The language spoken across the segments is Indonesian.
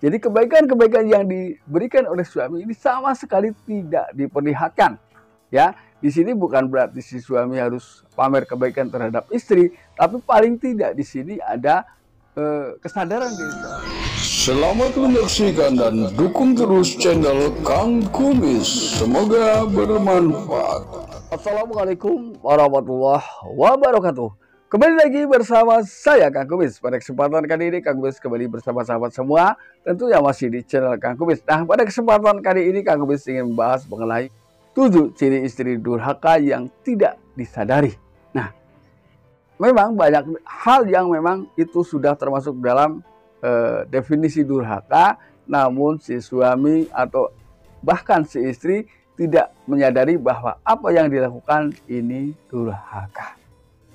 Jadi kebaikan-kebaikan yang diberikan oleh suami ini sama sekali tidak diperlihatkan. Ya, di sini bukan berarti si suami harus pamer kebaikan terhadap istri, tapi paling tidak di sini ada kesadaran diri. Selamat menyaksikan dan dukung terus channel Kang Kumis. Semoga bermanfaat. Assalamualaikum warahmatullahi wabarakatuh. Kembali lagi bersama saya Kang Kumis. Pada kesempatan kali ini Kang Kumis kembali bersama sahabat semua, tentunya masih di channel Kang Kumis. Nah, pada kesempatan kali ini Kang Kumis ingin membahas mengenai 7 ciri istri durhaka yang tidak disadari. Nah, memang banyak hal yang memang itu sudah termasuk dalam definisi durhaka, namun si suami atau bahkan si istri tidak menyadari bahwa apa yang dilakukan ini durhaka.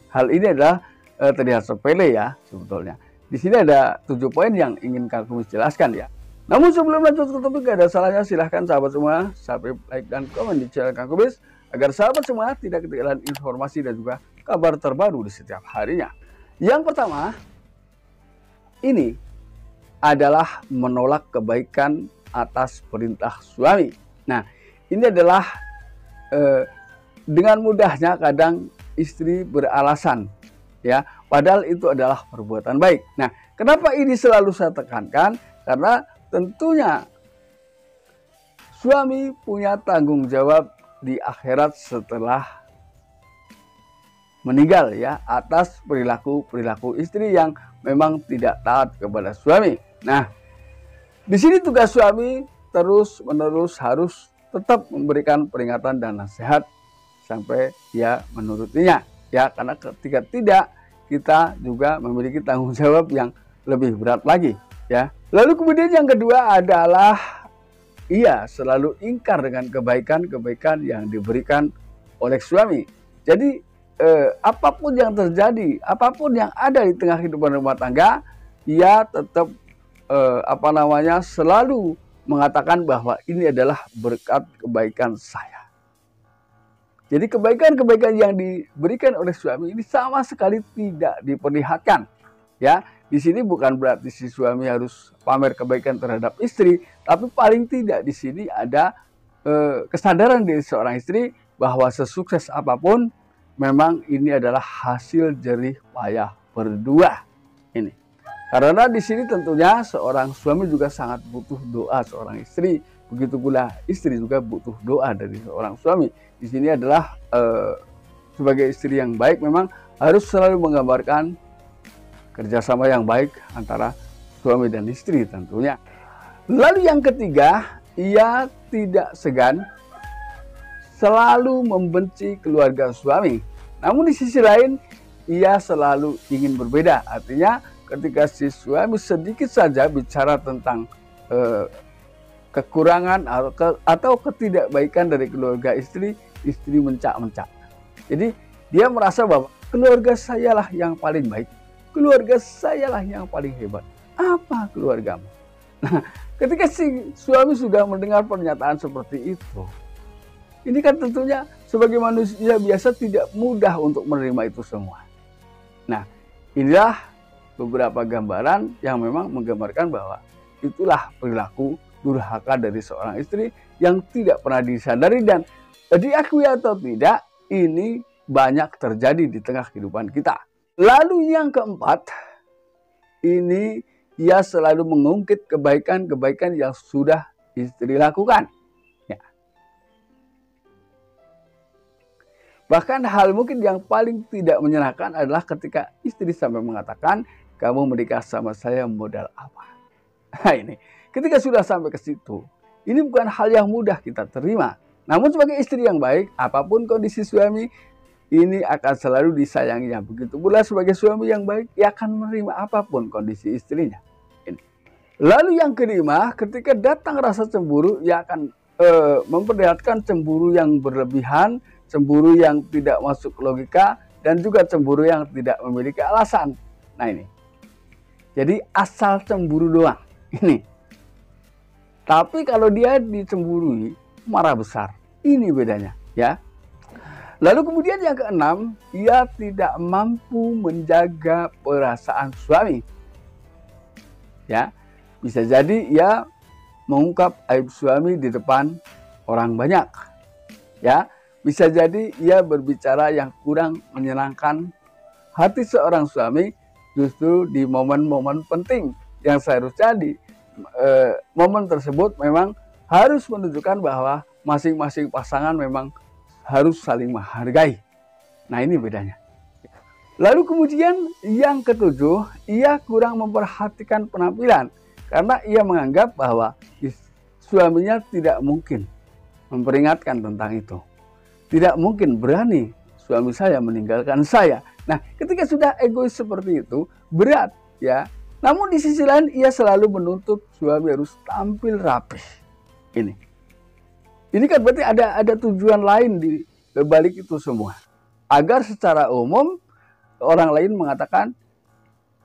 Hal ini adalah terlihat sepele ya sebetulnya. Di sini ada 7 poin yang ingin Kang Kumis jelaskan ya. Namun sebelum lanjut ke topik, gak ada salahnya silahkan sahabat semua subscribe, like, dan komen di channel Kang Kumis agar sahabat semua tidak ketinggalan informasi dan juga kabar terbaru di setiap harinya. Yang pertama, ini adalah menolak kebaikan atas perintah suami. Nah, ini adalah dengan mudahnya kadang istri beralasan ya, padahal itu adalah perbuatan baik. Nah, kenapa ini selalu saya tekankan? Karena tentunya suami punya tanggung jawab di akhirat setelah meninggal ya, atas perilaku istri yang memang tidak taat kepada suami. Nah, di sini tugas suami terus-menerus harus tetap memberikan peringatan dan nasihat sampai dia menurutinya ya, karena ketika tidak, kita juga memiliki tanggung jawab yang lebih berat lagi ya. Lalu kemudian yang kedua adalah ia selalu ingkar dengan kebaikan-kebaikan yang diberikan oleh suami. Jadi apapun yang terjadi, apapun yang ada di tengah kehidupan rumah tangga, ia tetap selalu mengatakan bahwa ini adalah berkat kebaikan saya. Jadi kebaikan-kebaikan yang diberikan oleh suami ini sama sekali tidak diperlihatkan. Ya, di sini bukan berarti si suami harus pamer kebaikan terhadap istri, tapi paling tidak di sini ada kesadaran dari seorang istri bahwa sesukses apapun memang ini adalah hasil jerih payah berdua. Ini. Karena di sini tentunya seorang suami juga sangat butuh doa seorang istri. Begitu pula istri juga butuh doa dari seorang suami. Di sini adalah sebagai istri yang baik memang harus selalu menggambarkan kerjasama yang baik antara suami dan istri tentunya. Lalu yang ketiga, ia tidak segan selalu membenci keluarga suami. Namun di sisi lain, ia selalu ingin berbeda. Artinya ketika si suami sedikit saja bicara tentang kekurangan atau ketidakbaikan dari keluarga istri mencak-mencak. Jadi dia merasa bahwa keluarga sayalah yang paling baik, keluarga sayalah yang paling hebat. Apa keluargamu? Nah, ketika si suami sudah mendengar pernyataan seperti itu, ini kan tentunya sebagai manusia biasa tidak mudah untuk menerima itu semua. Nah, inilah beberapa gambaran yang memang menggambarkan bahwa itulah perilaku durhaka dari seorang istri yang tidak pernah disadari, dan diakui atau tidak, ini banyak terjadi di tengah kehidupan kita. Lalu yang keempat, ini ia selalu mengungkit kebaikan-kebaikan yang sudah istri lakukan. Ya. Bahkan hal mungkin yang paling tidak menyenangkan adalah ketika istri sampai mengatakan, kamu menikah sama saya modal apa? Nah ini, ketika sudah sampai ke situ, ini bukan hal yang mudah kita terima. Namun sebagai istri yang baik, apapun kondisi suami, ini akan selalu disayanginya. Begitu pula sebagai suami yang baik, ia akan menerima apapun kondisi istrinya. Ini. Lalu yang kelima, ketika datang rasa cemburu, ia akan memperlihatkan cemburu yang berlebihan, cemburu yang tidak masuk logika, dan juga cemburu yang tidak memiliki alasan. Nah ini. Jadi asal cemburu doang. Ini. Tapi kalau dia dicemburui, marah besar. Ini bedanya, ya. Lalu kemudian yang keenam, ia tidak mampu menjaga perasaan suami. Ya. Bisa jadi ia mengungkap aib suami di depan orang banyak. Ya, bisa jadi ia berbicara yang kurang menyenangkan hati seorang suami justru di momen-momen penting yang seharusnya di momen tersebut memang harus menunjukkan bahwa masing-masing pasangan memang harus saling menghargai. Nah, ini bedanya. Lalu kemudian yang ketujuh, ia kurang memperhatikan penampilan karena ia menganggap bahwa suaminya tidak mungkin memperingatkan tentang itu. Tidak mungkin berani suami saya meninggalkan saya. Nah, ketika sudah egois seperti itu, berat ya. Namun di sisi lain ia selalu menuntut suami harus tampil rapih. Ini kan berarti ada tujuan lain di balik itu semua. Agar secara umum orang lain mengatakan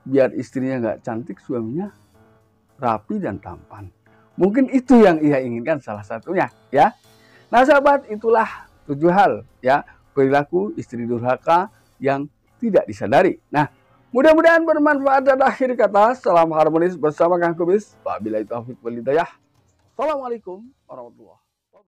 biar istrinya nggak cantik, suaminya rapi dan tampan. Mungkin itu yang ia inginkan salah satunya ya. Nah sahabat, itulah 7 hal ya perilaku istri durhaka yang tidak disadari. Nah, mudah-mudahan bermanfaat dan akhir kata salam harmonis bersama Kang Kumis. Wabillahi taufiq wal hidayah. Assalamualaikum warahmatullahi wabarakatuh.